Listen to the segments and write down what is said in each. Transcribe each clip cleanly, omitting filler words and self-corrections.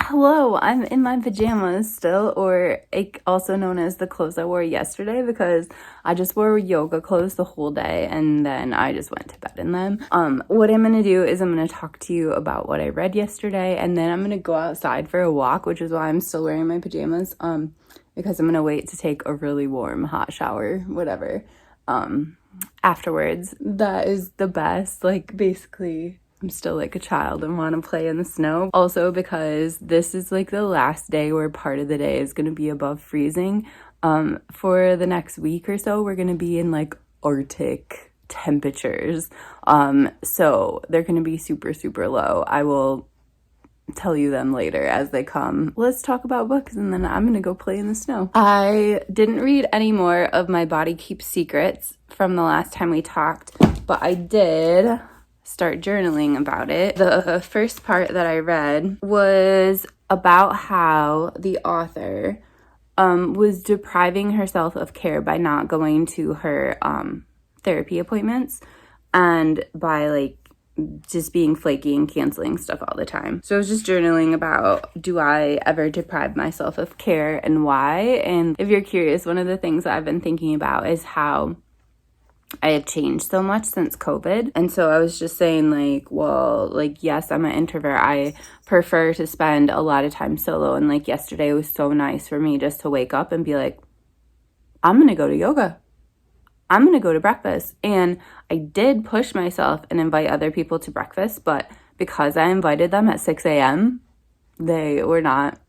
Hello, I'm in my pajamas still, or also known as the clothes I wore yesterday, because I just wore yoga clothes the whole day and then I just went to bed in them. What I'm gonna do is I'm gonna talk to you about what I read yesterday, and then I'm gonna go outside for a walk, which is why I'm still wearing my pajamas, because I'm gonna wait to take a really warm hot shower, whatever, afterwards. That is the best. Like, basically I'm still like a child and want to play in the snow. Also, because this is like the last day where part of the day is going to be above freezing. For the next week or so, we're going to be in like Arctic temperatures. So they're going to be super, super low. I will tell you them later as they come. Let's talk about books, and then I'm gonna go play in the snow. I didn't read any more of My Body Keeps Secrets from the last time we talked, but I did start journaling about it. The first part that I read was about how the author was depriving herself of care by not going to her therapy appointments, and by like just being flaky and canceling stuff all the time. So I was just journaling about, do I ever deprive myself of care and why? And if you're curious, one of the things that I've been thinking about is how I have changed so much since COVID. And so I was just saying like, well, like, yes, I'm an introvert. I prefer to spend a lot of time solo. And like yesterday was so nice for me just to wake up and be like, I'm going to go to yoga. I'm going to go to breakfast. And I did push myself and invite other people to breakfast, but because I invited them at 6 a.m., they were not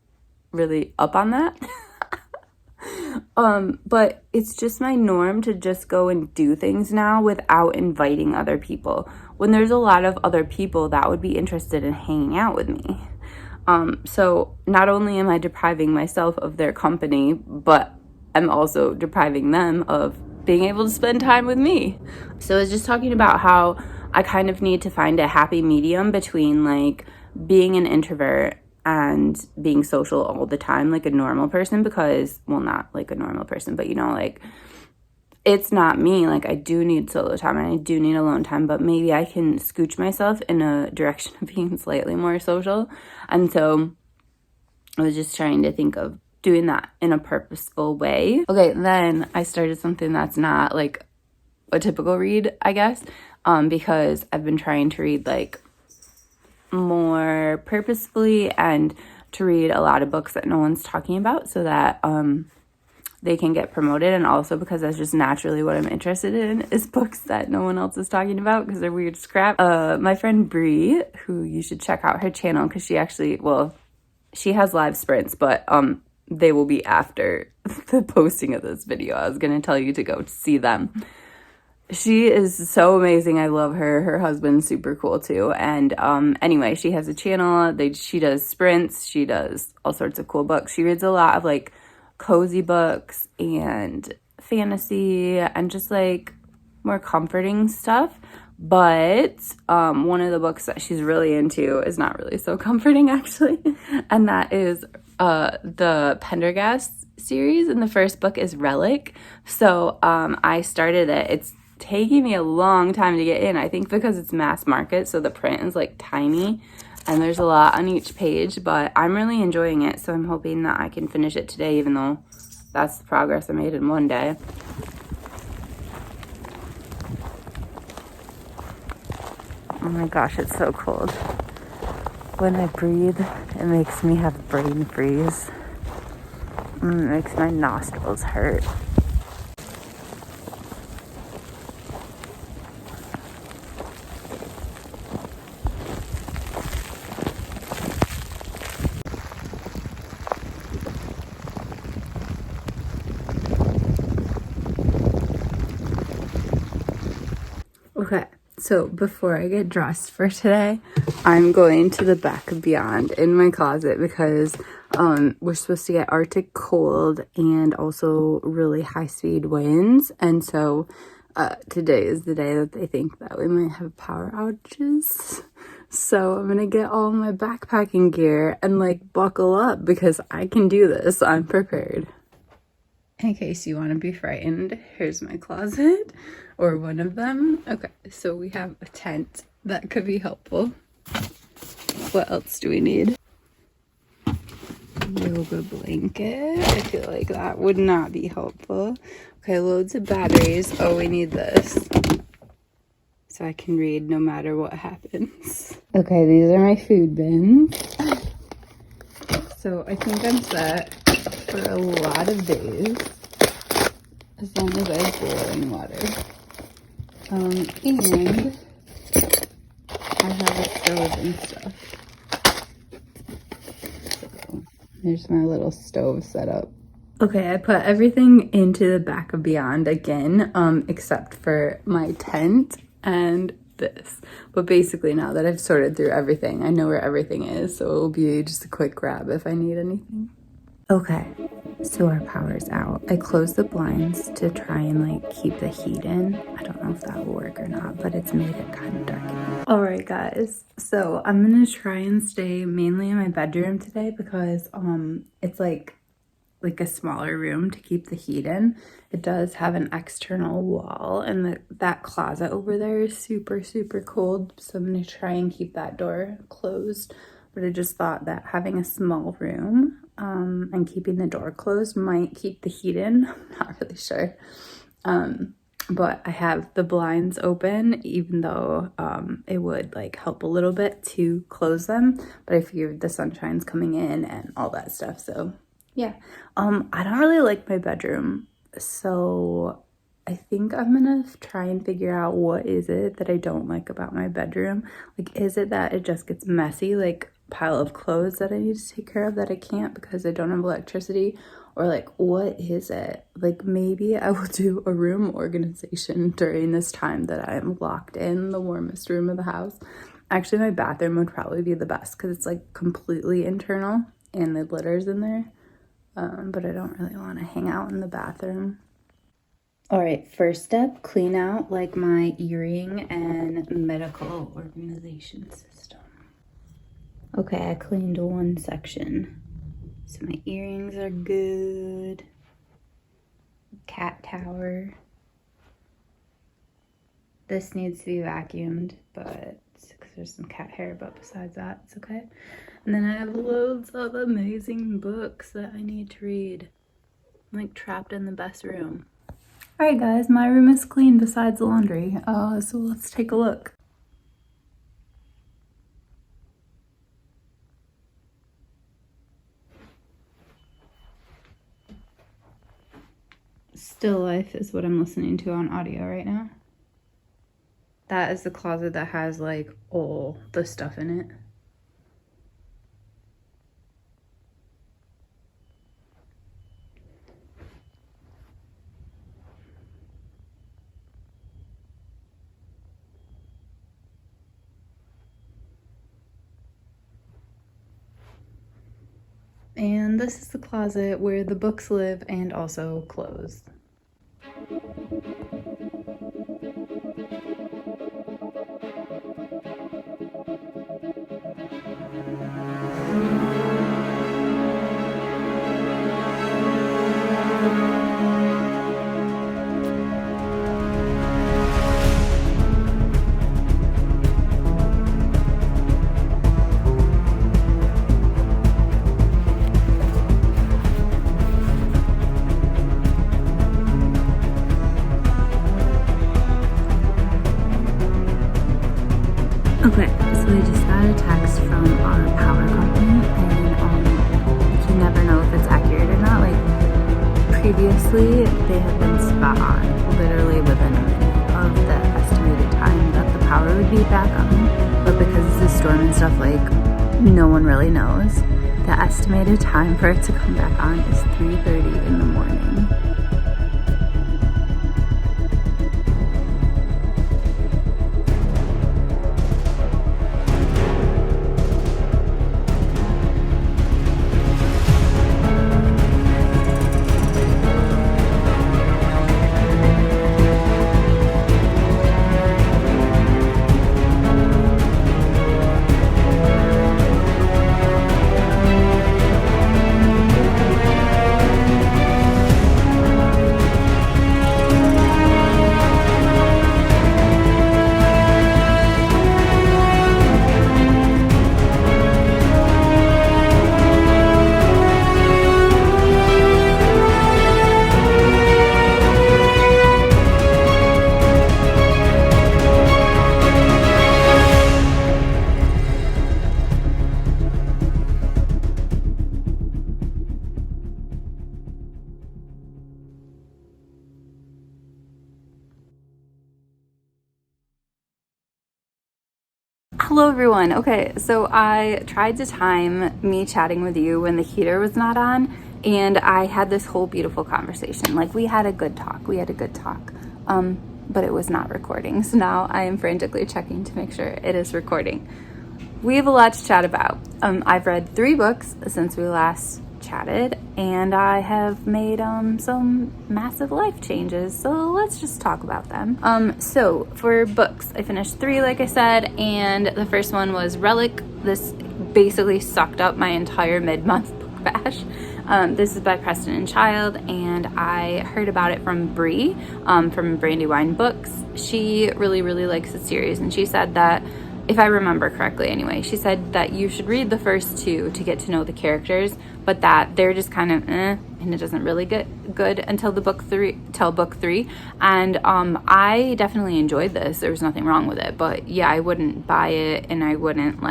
really up on that. But it's just my norm to just go and do things now without inviting other people, when there's a lot of other people that would be interested in hanging out with me. So not only am I depriving myself of their company, but I'm also depriving them of being able to spend time with me. So I was just talking about how I kind of need to find a happy medium between like being an introvert and being social all the time like a normal person, because, well, not like a normal person, but you know, like, it's not me. Like, I do need solo time and I do need alone time, but maybe I can scooch myself in a direction of being slightly more social. And so I was just trying to think of doing that in a purposeful way. Okay, then I started something that's not like a typical read, I guess, because I've been trying to read like more purposefully and to read a lot of books that no one's talking about, so that they can get promoted, and also because that's just naturally what I'm interested in, is books that no one else is talking about because they're weird scrap. My friend Bree, who you should check out her channel, because she actually, well, she has live sprints, but they will be after the posting of this video. I was gonna tell you to go see them. She is so amazing. I love her. Her husband's super cool too. And anyway, she has a channel. She does sprints. She does all sorts of cool books. She reads a lot of like cozy books and fantasy and just like more comforting stuff. But one of the books that she's really into is not really so comforting, actually. And that is the Pendergast series. And the first book is Relic. So I started it. It's taking me a long time to get in, I think because it's mass market, so the print is like tiny and there's a lot on each page, but I'm really enjoying it, so I'm hoping that I can finish it today, even though that's the progress I made in one day. Oh my gosh, it's so cold. When I breathe, it makes me have brain freeze. It makes my nostrils hurt. Okay, so before I get dressed for today, I'm going to the back of Beyond in my closet because we're supposed to get Arctic cold and also really high-speed winds. And so today is the day that they think that we might have power outages. So I'm going to get all my backpacking gear and like buckle up because I can do this. I'm prepared. In case you want to be frightened, here's my closet, or one of them. Okay, so we have a tent that could be helpful. What else do we need? yoga blanket. I feel like that would not be helpful. Okay, loads of batteries. Oh, we need this so I can read no matter what happens. Okay, these are my food bins. So I think I'm set for a lot of days, as long as I have boiling water. And I have a stove and stuff. So there's my little stove set up. Okay, I put everything into the back of Beyond again, except for my tent and this. But basically now that I've sorted through everything, I know where everything is, so it will be just a quick grab if I need anything. Okay, so our power's out. I closed the blinds to try and like keep the heat in. I don't know if that will work or not, but it's made it kind of dark. All right, guys, so I'm gonna try and stay mainly in my bedroom today because it's like a smaller room to keep the heat in. It does have an external wall, and that closet over there is super cold, so I'm gonna try and keep that door closed. But I just thought that having a small room and keeping the door closed might keep the heat in. I'm not really sure, but I have the blinds open, even though it would like help a little bit to close them, but I figured the sunshine's coming in and all that stuff, so yeah. I don't really like my bedroom, so I think I'm gonna try and figure out what is it that I don't like about my bedroom. Like, is it that it just gets messy, like pile of clothes that I need to take care of that I can't because I don't have electricity? Or like, what is it? Like, maybe I will do a room organization during this time that I'm locked in the warmest room of the house. Actually, my bathroom would probably be the best because it's like completely internal and the litter's in there. But I don't really want to hang out in the bathroom. All right, first step, clean out like my earring and medical organization system. Okay, I cleaned one section. So my earrings are good. Cat tower. This needs to be vacuumed, but because there's some cat hair, but besides that, it's okay. And then I have loads of amazing books that I need to read. I'm like trapped in the best room. All right, guys, my room is clean besides the laundry. So let's take a look. Still Life is what I'm listening to on audio right now. That is the closet that has like all the stuff in it. And this is the closet where the books live and also clothes. Okay, so I just got a text from our power company, and you never know if it's accurate or not. Like, previously, they have been spot on, literally within a minute of the estimated time that the power would be back on. But because it's a storm and stuff, like, no one really knows. The estimated time for it to come back on is 3:30 in the morning. Hello everyone. Okay, so I tried to time me chatting with you when the heater was not on, and I had this whole beautiful conversation. Like, we had a good talk. But it was not recording. So now I am frantically checking to make sure it is recording. We have a lot to chat about. I've read 3 books since we last chatted, and I have made some massive life changes, so let's just talk about them. So for books, I finished 3, like I said, and the first one was Relic. This basically sucked up my entire mid-month book bash. This is by Preston and Child, and I heard about it from Bree, from Brandywine Books. She really likes the series, and she said that, if I remember correctly anyway, she said that you should read the first 2 to get to know the characters, but that they're just kind of and it doesn't really get good until book 3. And I definitely enjoyed this. There was nothing wrong with it, but yeah, I wouldn't buy it, and I wouldn't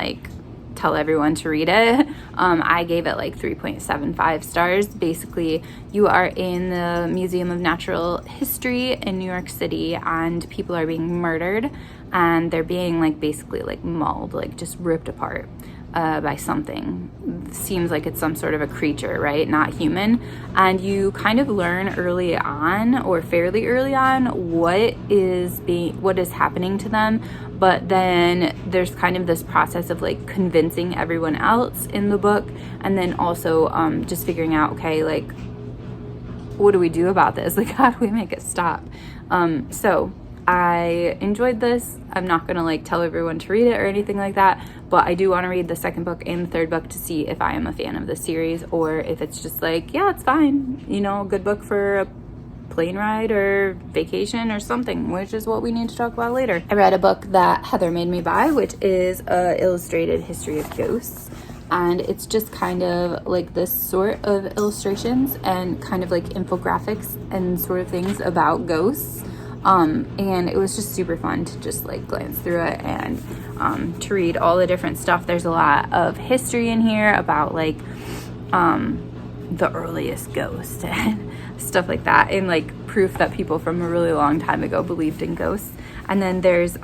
tell everyone to read it. I gave it 3.75 stars. Basically, you are in the Museum of Natural History in New York City, and people are being murdered, and they're being basically mauled, just ripped apart by something. Seems like it's some sort of a creature, right? Not human. And you kind of learn early on, or fairly early on, what is happening to them. But then there's kind of this process of convincing everyone else in the book, and then also just figuring out, okay, what do we do about this? How do we make it stop? So I enjoyed this. I'm not gonna tell everyone to read it or anything like that, but I do want to read the second book and the third book to see if I am a fan of the series, or if it's just yeah, it's fine, a good book for a plane ride or vacation or something, which is what we need to talk about later. I read a book that Heather made me buy, which is a illustrated history of ghosts, and it's just kind of this sort of illustrations and kind of infographics and sort of things about ghosts. And it was just super fun to just glance through it and to read all the different stuff. There's a lot of history in here about the earliest ghost and stuff like that, and proof that people from a really long time ago believed in ghosts. And then there's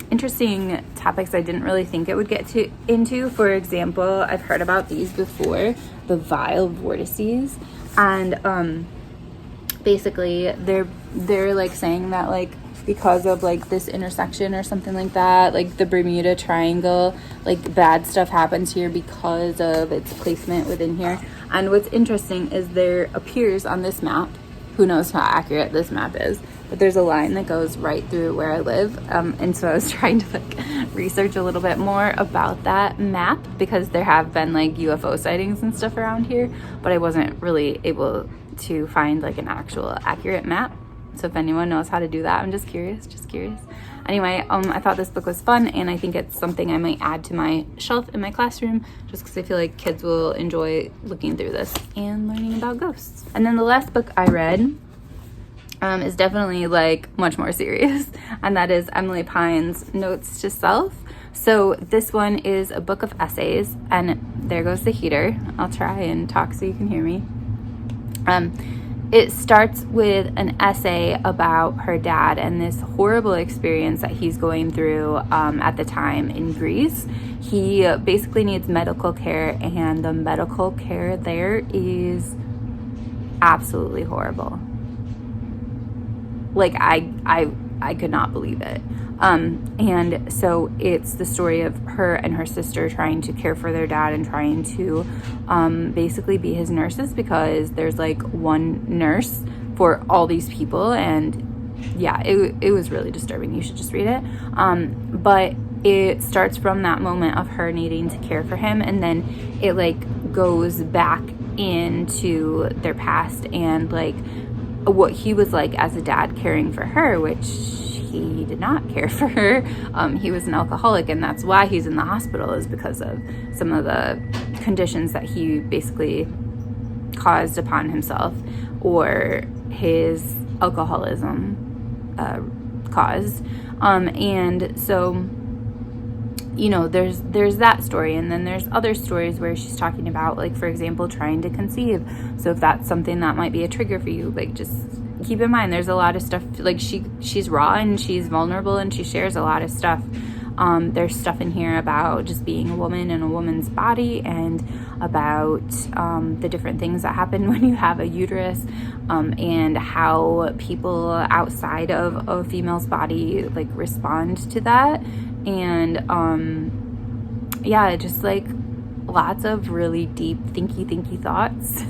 interesting topics I didn't really think it would get into. For example, I've heard about these before, the vile vortices, and basically they're saying that because of this intersection or something like that, the Bermuda Triangle, bad stuff happens here because of its placement within here. And what's interesting is there appears on this map, who knows how accurate this map is, but there's a line that goes right through where I live. And so I was trying to research a little bit more about that map, because there have been UFO sightings and stuff around here, but I wasn't really able to find an actual accurate map. So if anyone knows how to do that, I'm just curious. Anyway, I thought this book was fun, and I think it's something I might add to my shelf in my classroom, just because I feel like kids will enjoy looking through this and learning about ghosts. And then the last book I read is definitely much more serious, and that is Emily Pine's Notes to Self. So this one is a book of essays, and there goes the heater. I'll try and talk so you can hear me. It starts with an essay about her dad and this horrible experience that he's going through at the time in Greece. He basically needs medical care, and the medical care there is absolutely horrible. I could not believe it. And so it's the story of her and her sister trying to care for their dad and trying to basically be his nurses, because there's one nurse for all these people. And yeah, it was really disturbing. You should just read it. But it starts from that moment of her needing to care for him, and then it goes back into their past and what he was as a dad caring for her, which he did not care for her. He was an alcoholic, and that's why he's in the hospital, is because of some of the conditions that he basically caused upon himself, or his alcoholism caused. And so there's that story, and then there's other stories where she's talking about, for example, trying to conceive. So if that's something that might be a trigger for you, just keep in mind there's a lot of stuff, she's raw and she's vulnerable and she shares a lot of stuff There's stuff in here about just being a woman in a woman's body, and about the different things that happen when you have a uterus, and how people outside of a female's body like respond to that. And yeah, just like lots of really deep thinky thoughts.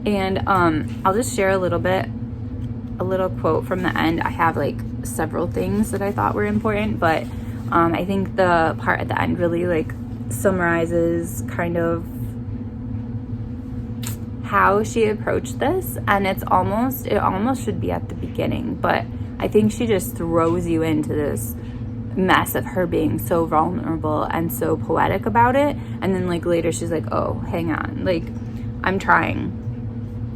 And I'll just share a little quote from the end. I have like several things that I thought were important, but I think the part at the end really like summarizes kind of how she approached this. And it almost should be at the beginning, but I think she just throws you into this mess of her being so vulnerable and so poetic about it. And then like later she's like, oh, hang on, like I'm trying.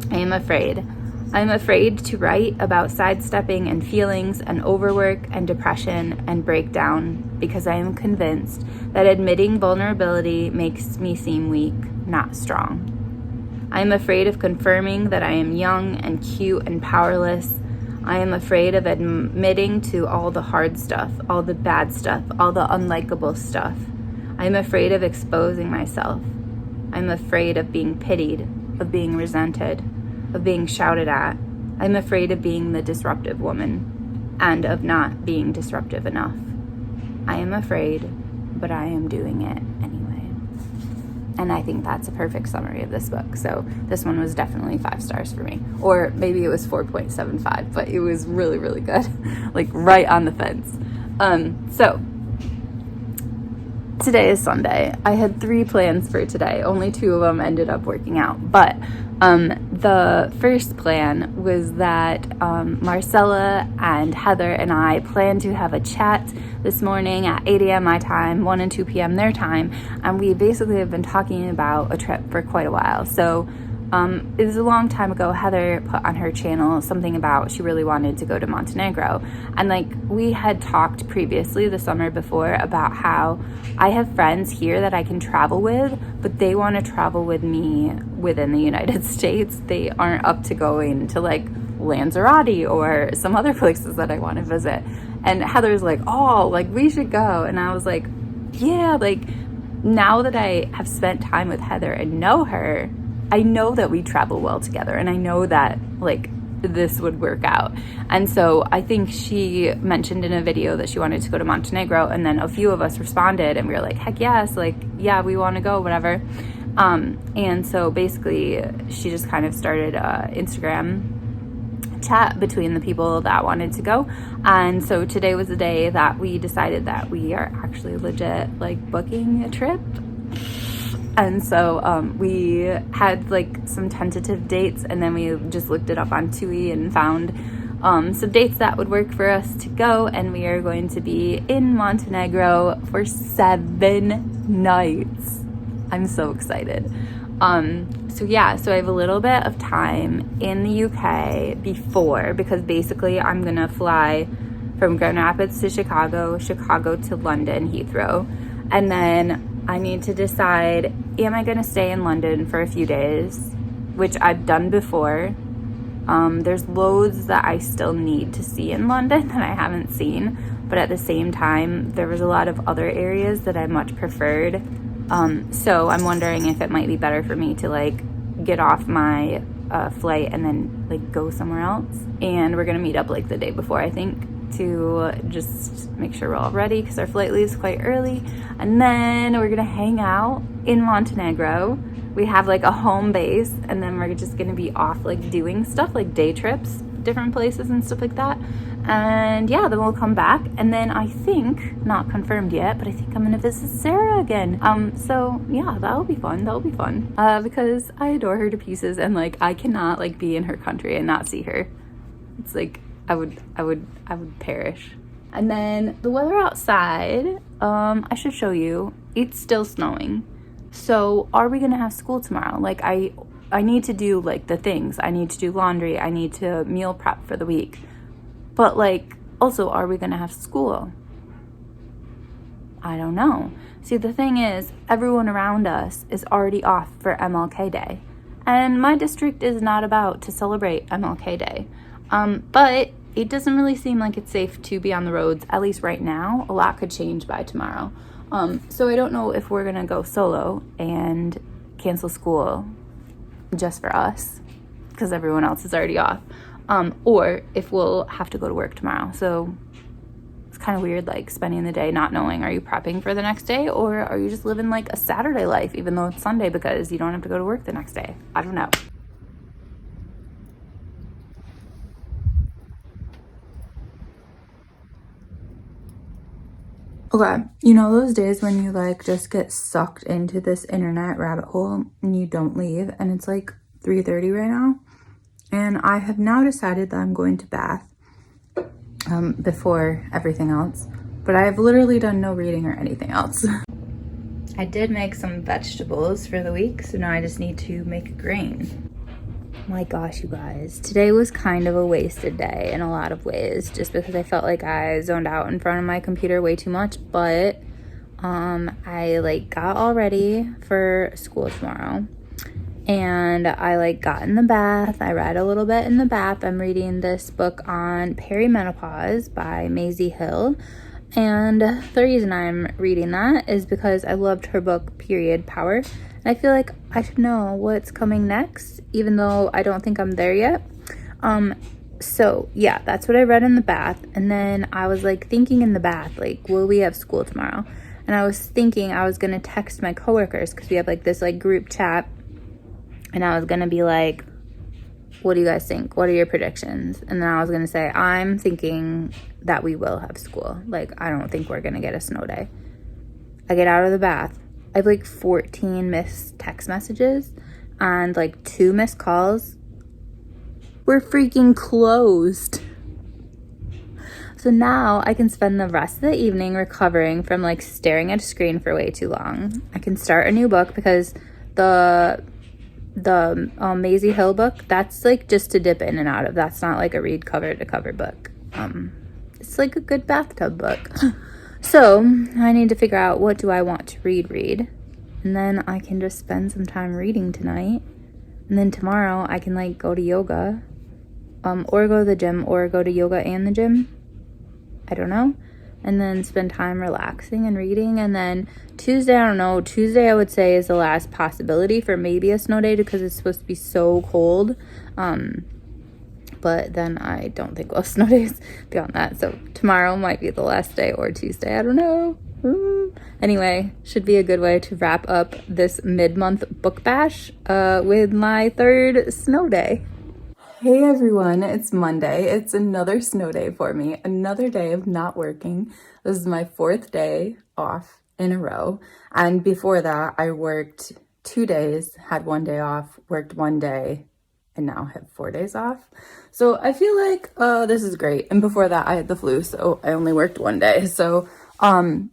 I am afraid. I'm afraid to write about sidestepping and feelings and overwork and depression and breakdown, because I am convinced that admitting vulnerability makes me seem weak, not strong. I am afraid of confirming that I am young and cute and powerless. I am afraid of admitting to all the hard stuff, all the bad stuff, all the unlikable stuff. I am afraid of exposing myself. I'm afraid of being pitied, of being resented, of being shouted at. I'm afraid of being the disruptive woman and of not being disruptive enough. I am afraid, but I am doing it anyway. And I think that's a perfect summary of this book. So this one was definitely 5 stars for me. Or maybe it was 4.75, but it was really, really good. Like right on the fence. So today is Sunday. I had 3 plans for today. Only 2 of them ended up working out. But the first plan was that Marcella and Heather and I plan to have a chat this morning at 8 a.m. my time, 1 and 2 p.m. their time, and we basically have been talking about a trip for quite a while. So it was a long time ago. Heather put on her channel something about she really wanted to go to Montenegro, and like we had talked previously the summer before about how I have friends here that I can travel with, but they want to travel with me within the United States. They aren't up to going to like Lanzarote or some other places that I want to visit. And Heather's like, oh, like we should go. And I was like, yeah, like now that I have spent time with Heather and know her, I know that we travel well together, and I know that like this would work out. And so I think she mentioned in a video that she wanted to go to Montenegro, and then a few of us responded and we were like, heck yes, like yeah, we want to go, whatever. And so basically she just kind of started a Instagram chat between the people that wanted to go. And so today was the day that we decided that we are actually legit like booking a trip. And so we had like some tentative dates, and then we just looked it up on TUI and found some dates that would work for us to go. And we are going to be in Montenegro for 7 nights. I'm so excited. So I have a little bit of time in the UK before, because basically I'm gonna fly from Grand Rapids to Chicago to London, Heathrow, and then I need to decide, am I going to stay in London for a few days, which I've done before. There's loads that I still need to see in London that I haven't seen, but at the same time, there was a lot of other areas that I much preferred. So I'm wondering if it might be better for me to like get off my flight and then like go somewhere else. And we're going to meet up like the day before, I think, to just make sure we're all ready, because our flight leaves quite early. And then we're gonna hang out in Montenegro. We have like a home base, and then we're just gonna be off like doing stuff like day trips, different places and stuff like that. And yeah, then we'll come back, and then I think, not confirmed yet, but I think I'm gonna visit Sarah again. So yeah, that'll be fun. Because I adore her to pieces, and like I cannot like be in her country and not see her. It's like I would perish. And then the weather outside, I should show you. It's still snowing. So are we gonna have school tomorrow? Like I need to do like the things. I need to do laundry. I need to meal prep for the week. But like, also, are we gonna have school? I don't know. See, the thing is, everyone around us is already off for MLK Day. And my district is not about to celebrate MLK Day. But it doesn't really seem like it's safe to be on the roads, at least right now. A lot could change by tomorrow. So I don't know if we're gonna go solo and cancel school just for us because everyone else is already off, or if we'll have to go to work tomorrow. So it's kind of weird, like spending the day not knowing, are you prepping for the next day or are you just living like a Saturday life even though it's Sunday because you don't have to go to work the next day? I don't know. Okay, you know those days when you like just get sucked into this internet rabbit hole and you don't leave, and it's like 3:30 right now, and I have now decided that I'm going to bath before everything else, but I have literally done no reading or anything else. I did make some vegetables for the week, so now I just need to make a grain. My gosh, you guys, today was kind of a wasted day in a lot of ways, just because I felt like I zoned out in front of my computer way too much. But I like got all ready for school tomorrow, and I like got in the bath. I read a little bit in the bath. I'm reading this book on perimenopause by Maisie Hill, and the reason I'm reading that is because I loved her book Period Power. I feel like I should know what's coming next, even though I don't think I'm there yet. So yeah, that's what I read in the bath. And then I was like thinking in the bath, like, will we have school tomorrow? And I was thinking I was gonna text my coworkers because we have like this like group chat. And I was gonna be like, what do you guys think? What are your predictions? And then I was gonna say, I'm thinking that we will have school. Like, I don't think we're gonna get a snow day. I get out of the bath. I have like 14 missed text messages and like 2 missed calls. We're freaking closed. So now I can spend the rest of the evening recovering from like staring at a screen for way too long. I can start a new book because the Maisie Hill book, that's like just to dip in and out of. That's not like a read cover to cover book. It's like a good bathtub book. So I need to figure out what do I want to read, and then I can just spend some time reading tonight, and then tomorrow I can like go to yoga, or go to the gym, or go to yoga and the gym. I don't know. And then spend time relaxing and reading. And then Tuesday, I don't know. Tuesday I would say is the last possibility for maybe a snow day because it's supposed to be so cold. But then I don't think we'll have snow days beyond that. So tomorrow might be the last day, or Tuesday. I don't know. Anyway, should be a good way to wrap up this mid-month book bash with my 3rd snow day. Hey everyone, it's Monday. It's another snow day for me. Another day of not working. This is my 4th day off in a row. And before that, I worked 2 days, had 1 day off, worked 1 day, and now have 4 days off. So I feel like this is great. And before that, I had the flu, so I only worked 1 day. So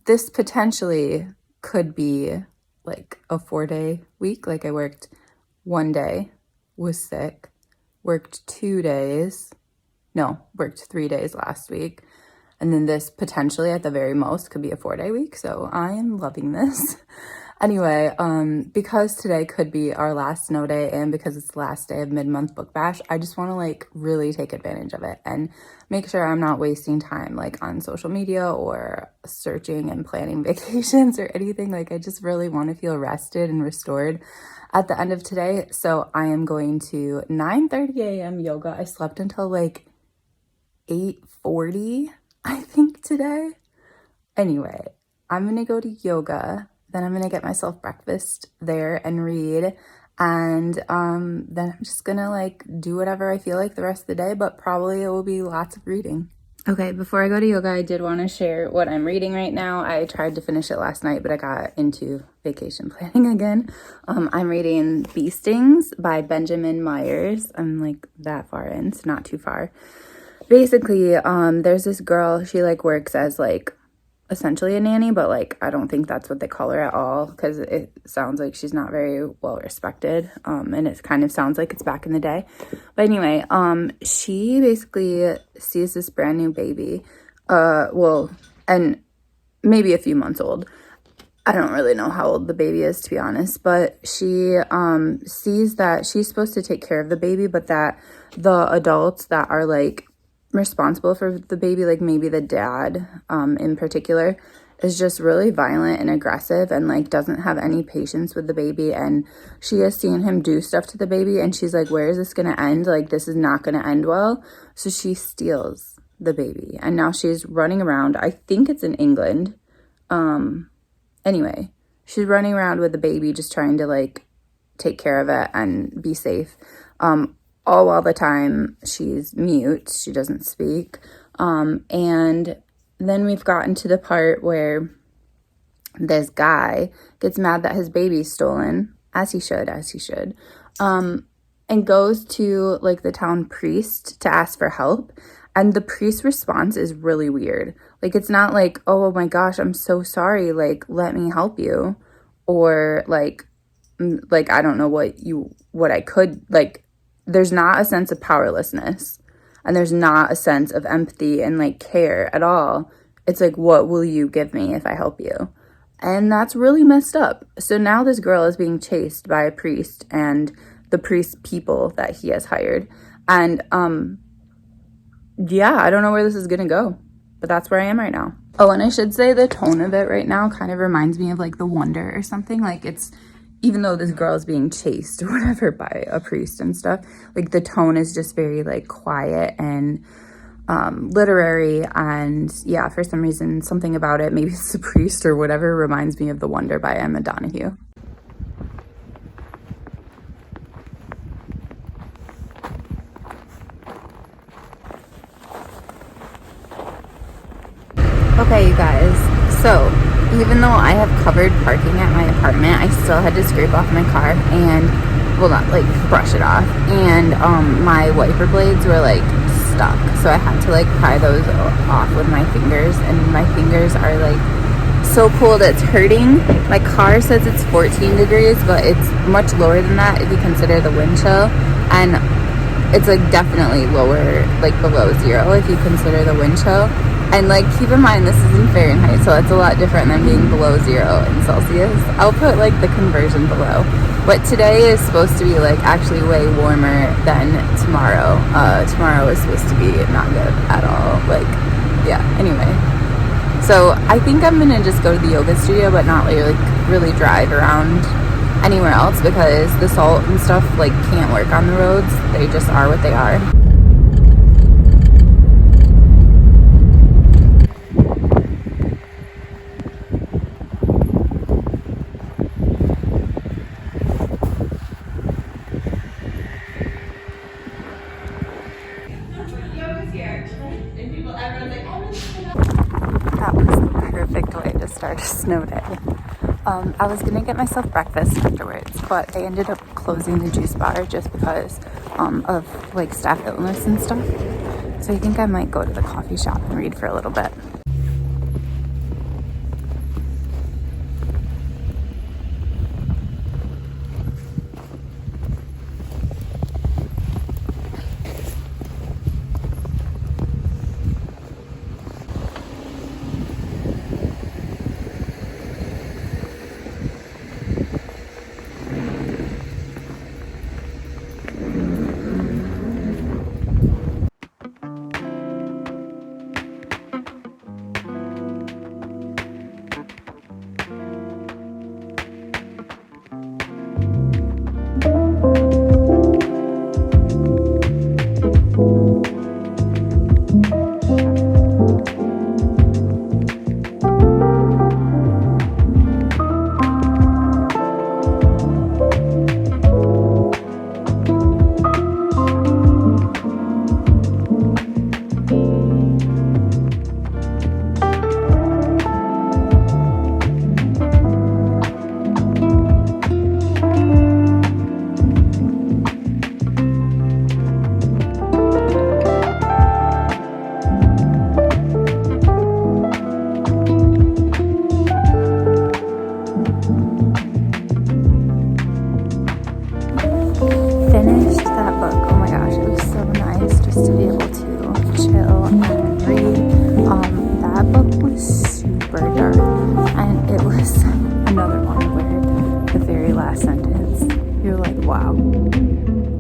this potentially could be like a 4-day week. Like I worked 1 day, was sick, worked 2 days. No, worked 3 days last week. And then this potentially at the very most could be a 4-day week. So I am loving this. Anyway, because today could be our last snow day and because it's the last day of mid-month book bash, I just want to like really take advantage of it and make sure I'm not wasting time like on social media or searching and planning vacations or anything. Like I just really want to feel rested and restored at the end of today. So I am going to 9:30 a.m. yoga. I slept until like 8:40, I think, today. Anyway, I'm going to go to yoga. Then I'm going to get myself breakfast there and read. And then I'm just going to like do whatever I feel like the rest of the day, but probably it will be lots of reading. Okay, before I go to yoga, I did want to share what I'm reading right now. I tried to finish it last night, but I got into vacation planning again. I'm reading Bee Stings by Benjamin Myers. I'm like that far in, so not too far. Basically, there's this girl, she like works as like essentially a nanny, but like I don't think that's what they call her at all because it sounds like she's not very well respected, and it kind of sounds like it's back in the day. But anyway, she basically sees this brand new baby, and maybe a few months old. I don't really know how old the baby is, to be honest, but she sees that she's supposed to take care of the baby, but that the adults that are like responsible for the baby, like maybe the dad in particular, is just really violent and aggressive and like doesn't have any patience with the baby. And she has seen him do stuff to the baby and she's like, where is this gonna end? Like, this is not gonna end well. So she steals the baby and now she's running around. I think it's in England. Anyway, she's running around with the baby just trying to like take care of it and be safe. All while the time she's mute, she doesn't speak. And then we've gotten to the part where this guy gets mad that his baby's stolen, as he should, and goes to like the town priest to ask for help. And the priest's response is really weird. Like, it's not like, oh my gosh, I'm so sorry, like, let me help you. Or like, I don't know what I could, like, there's not a sense of powerlessness and there's not a sense of empathy and like care at all. It's like, what will you give me if I help you? And that's really messed up. So now this girl is being chased by a priest and the priest's people that he has hired. And yeah, I don't know where this is gonna go, but that's where I am right now. Oh, and I should say the tone of it right now kind of reminds me of like The Wonder or something. Like, it's, even though this girl is being chased or whatever by a priest and stuff, like the tone is just very like quiet and literary. And yeah, for some reason, something about it, maybe it's the priest or whatever, reminds me of The Wonder by Emma Donoghue. Okay, you guys, so even though I have covered parking at my apartment, I still had to scrape off my car and, well, not like brush it off, and my wiper blades were like stuck, so I had to like pry those off with my fingers, and my fingers are like so cold it's hurting. My car says it's 14 degrees, but it's much lower than that if you consider the wind chill, and it's like definitely lower, like below zero if you consider the wind chill. And like, keep in mind, this is in Fahrenheit, so it's a lot different than being below zero in Celsius. I'll put like the conversion below. But today is supposed to be like actually way warmer than tomorrow. Tomorrow is supposed to be not good at all. Like, yeah, anyway. So I think I'm gonna just go to the yoga studio, but not really drive around anywhere else, because the salt and stuff like can't work on the roads. They just are what they are. That was the perfect way to start a snow day. I was gonna get myself breakfast afterwards, but they ended up closing the juice bar just because of like staff illness and stuff. So I think I might go to the coffee shop and read for a little bit.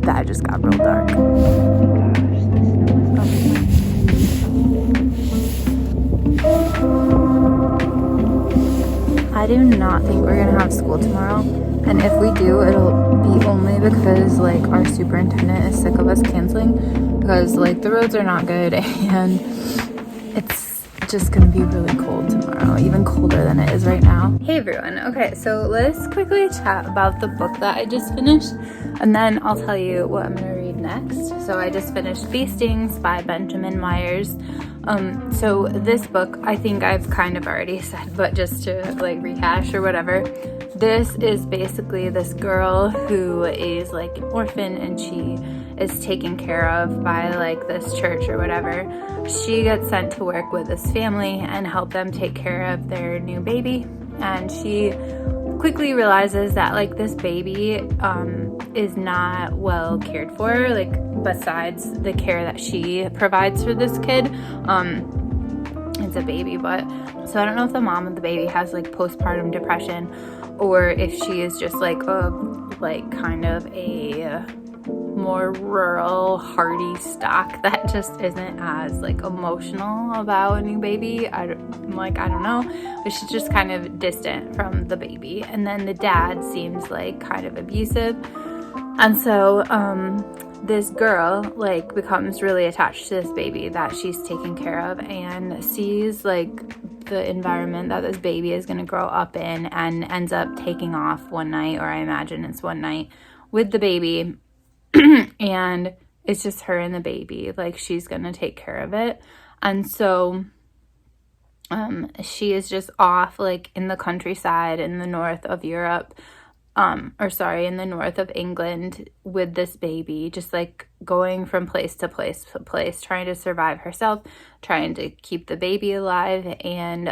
That just got real dark. Gosh, the snow is coming. I do not think we're gonna have school tomorrow, and if we do, it'll be only because like our superintendent is sick of us canceling, because like the roads are not good and it's just gonna be really cold tomorrow, even colder than it is right now. Hey everyone, okay, so let's quickly chat about the book that I just finished, and then I'll tell you what I'm gonna read next. So I just finished Feastings by Benjamin Myers. So this book, I think I've kind of already said, but just to like rehash or whatever, this is basically this girl who is like an orphan and she is taken care of by like this church or whatever. She gets sent to work with this family and help them take care of their new baby, and she quickly realizes that like this baby is not well cared for, like besides the care that she provides for this kid. It's a baby, but so I don't know if the mom of the baby has like postpartum depression, or if she is just like kind of a more rural, hardy stock that just isn't as like emotional about a new baby. I don't know, but she's just kind of distant from the baby. And then the dad seems like kind of abusive, and so this girl like becomes really attached to this baby that she's taking care of, and sees like the environment that this baby is going to grow up in, and ends up taking off one night, or I imagine it's one night, with the baby. And it's just her and the baby, like she's gonna take care of it. And so she is just off like in the countryside in the north of Europe, in the north of England, with this baby, just like going from place to place to place, trying to survive herself, trying to keep the baby alive. And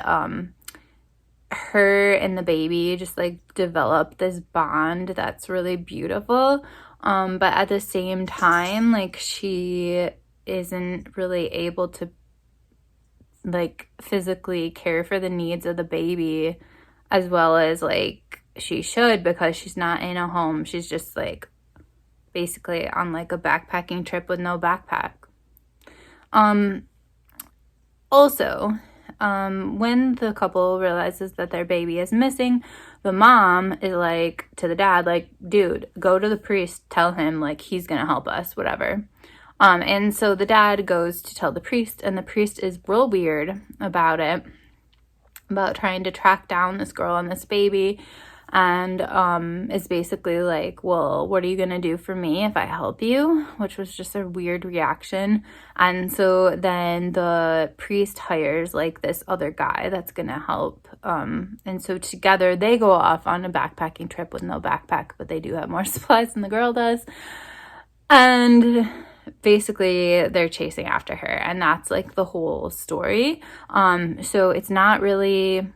her and the baby just like develop this bond that's really beautiful. But at the same time, like she isn't really able to like physically care for the needs of the baby as well as like she should, because she's not in a home. She's just like basically on like a backpacking trip with no backpack. Also, when the couple realizes that their baby is missing, the mom is like to the dad, like, dude, go to the priest, tell him like he's gonna help us, whatever. And so the dad goes to tell the priest, and the priest is real weird about it, about trying to track down this girl and this baby, and is basically like, well, what are you gonna do for me if I help you? Which was just a weird reaction. And so then the priest hires like this other guy that's gonna help, and so together they go off on a backpacking trip with no backpack, but they do have more supplies than the girl does. And basically they're chasing after her, and that's like the whole story. So it's not really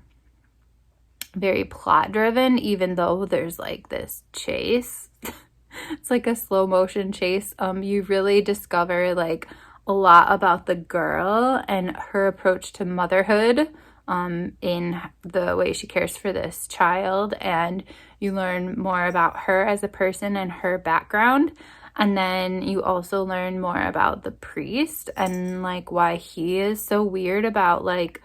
very plot driven, even though there's like this chase. It's like a slow motion chase. You really discover like a lot about the girl and her approach to motherhood, in the way she cares for this child, and you learn more about her as a person and her background. And then you also learn more about the priest and like why he is so weird about like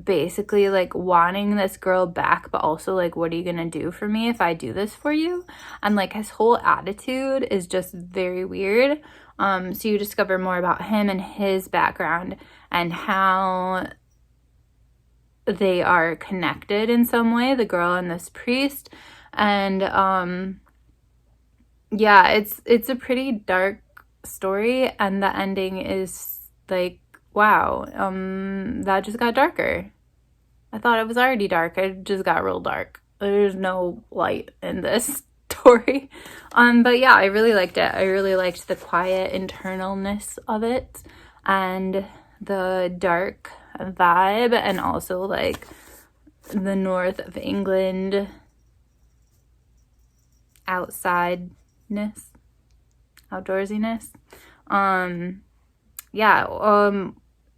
basically like wanting this girl back, but also like, what are you gonna do for me if I do this for you? And like his whole attitude is just very weird. So you discover more about him and his background and how they are connected in some way, the girl and this priest. And yeah, it's a pretty dark story, and the ending is like, wow, that just got darker. I thought it was already dark. It just got real dark. There's no light in this story. But yeah, I really liked it. I really liked the quiet internalness of it and the dark vibe, and also like the north of England outdoorsiness.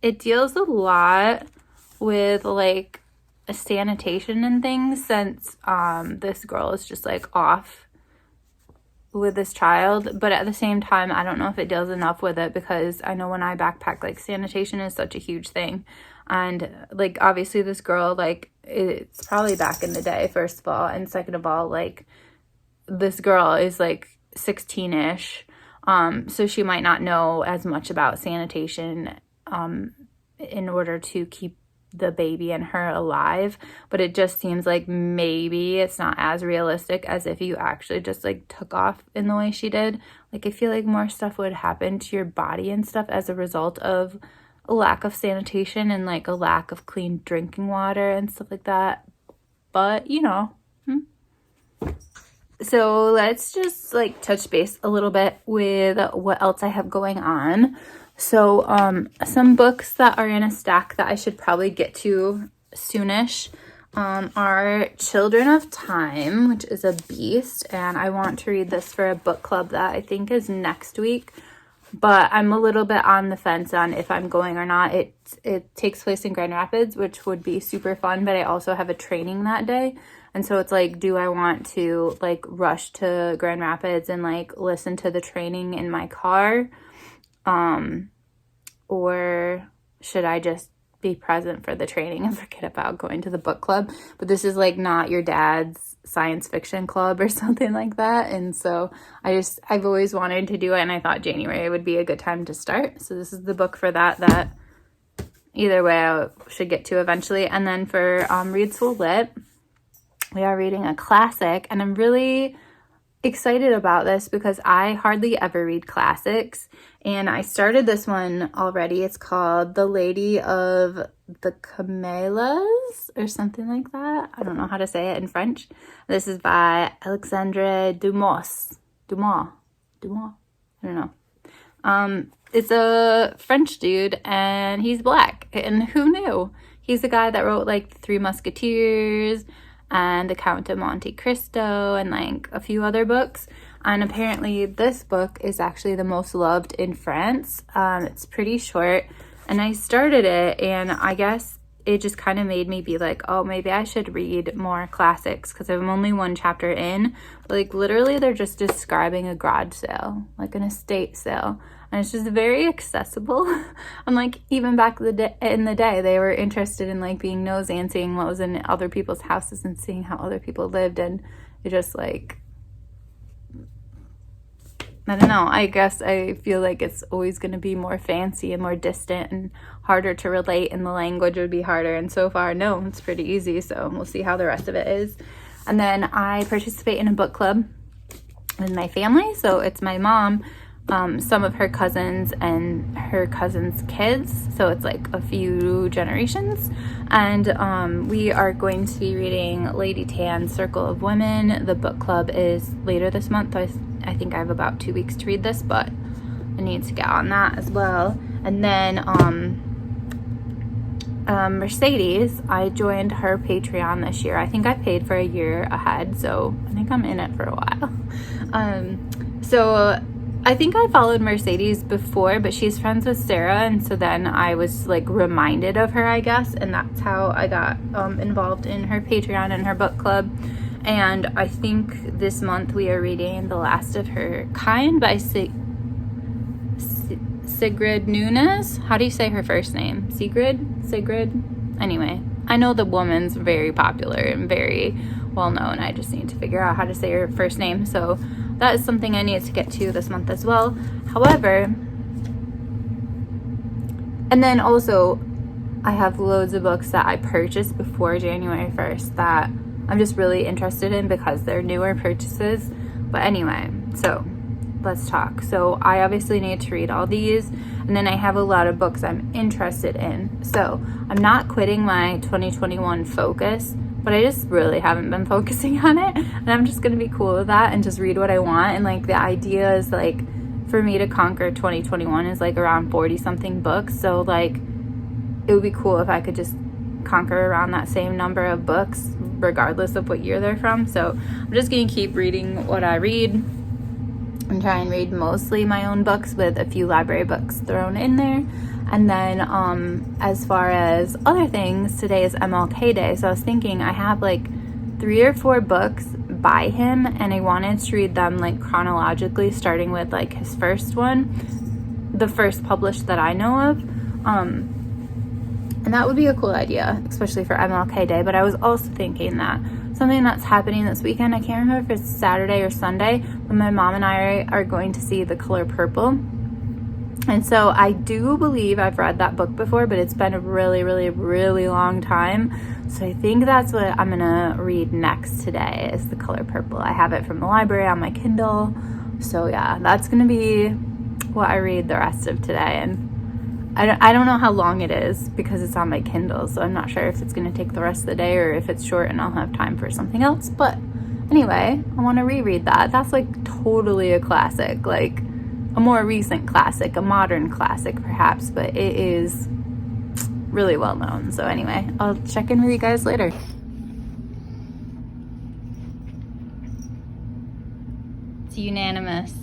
It deals a lot with like sanitation and things, since this girl is just like off with this child. But at the same time, I don't know if it deals enough with it, because I know when I backpack, like sanitation is such a huge thing. And like obviously this girl like it's probably back in the day, first of all, and second of all, like, this girl is like 16-ish, so she might not know as much about sanitation in order to keep the baby and her alive, but it just seems like maybe it's not as realistic as if you actually just like took off in the way she did. Like, I feel like more stuff would happen to your body and stuff as a result of a lack of sanitation and like a lack of clean drinking water and stuff like that. But you know, so let's just like touch base a little bit with what else I have going on. So some books that are in a stack that I should probably get to soonish are Children of Time, which is a beast, and I want to read this for a book club that I think is next week, but I'm a little bit on the fence on if I'm going or not. It takes place in Grand Rapids, which would be super fun, but I also have a training that day. And so it's like, do I want to like rush to Grand Rapids and like listen to the training in my car? Or should I just be present for the training and forget about going to the book club? But this is like not your dad's science fiction club or something like that. And so I've always wanted to do it, and I thought January would be a good time to start. So this is the book for that either way I should get to eventually. And then for Read School Lit, we are reading a classic, and I'm really excited about this because I hardly ever read classics, and I started this one already. It's called The Lady of the Camellias or something like that. I don't know how to say it in French. This is by Alexandre Dumas. I don't know. It's a French dude, and he's black, and who knew? He's the guy that wrote like The Three Musketeers and The Count of Monte Cristo and like a few other books. And apparently this book is actually the most loved in France. It's pretty short, and I started it, and I guess it just kind of made me be like, oh, maybe I should read more classics because I'm only one chapter in. But like literally they're just describing a garage sale, like an estate sale. And it's just very accessible. I'm like, even back in the day, they were interested in like being nosy and seeing what was in other people's houses and seeing how other people lived. And it just like, I don't know. I guess I feel like it's always going to be more fancy and more distant and harder to relate, and the language would be harder. And so far, no, it's pretty easy. So we'll see how the rest of it is. And then I participate in a book club with my family. So it's my mom, some of her cousins, and her cousins' kids. So it's like a few generations. And we are going to be reading Lady Tan's Circle of Women. The book club is later this month. I think I have about 2 weeks to read this, but I need to get on that as well. And then Mercedes, I joined her Patreon this year. I think I paid for a year ahead, so I think I'm in it for a while. So I think I followed Mercedes before, but she's friends with Sarah, and so then I was like reminded of her, I guess, and that's how I got involved in her Patreon and her book club. And I think this month we are reading The Last of Her Kind by Sigrid Nunes. How do you say her first name? Sigrid? Anyway, I know the woman's very popular and very well known. I just need to figure out how to say her first name. So that is something I need to get to this month as well. However, and then also I have loads of books that I purchased before January 1st that I'm just really interested in because they're newer purchases. But anyway, so let's talk. So I obviously need to read all these, and then I have a lot of books I'm interested in. So I'm not quitting my 2021 focus, but I just really haven't been focusing on it, and I'm just gonna be cool with that and just read what I want. And like the idea is like for me to conquer 2021 is like around 40 something books. So like it would be cool if I could just conquer around that same number of books regardless of what year they're from. So I'm just gonna keep reading what I read and try and read mostly my own books with a few library books thrown in there. And then as far as other things, today is MLK Day, so I was thinking I have like 3 or 4 books by him, and I wanted to read them like chronologically, starting with like his first one, the first published that I know of. And that would be a cool idea, especially for MLK Day. But I was also thinking that something that's happening this weekend, I can't remember if it's Saturday or Sunday, but my mom and I are going to see The Color Purple. And so I do believe I've read that book before, but it's been a really, really, really long time. So I think that's what I'm gonna read next today, is The Color Purple. I have it from the library on my Kindle. So yeah, that's gonna be what I read the rest of today. And I don't know how long it is because it's on my Kindle, so I'm not sure if it's going to take the rest of the day or if it's short and I'll have time for something else. But anyway, I want to reread that. That's like totally a classic, like a more recent classic, a modern classic perhaps, but it is really well known. So anyway, I'll check in with you guys later. It's unanimous.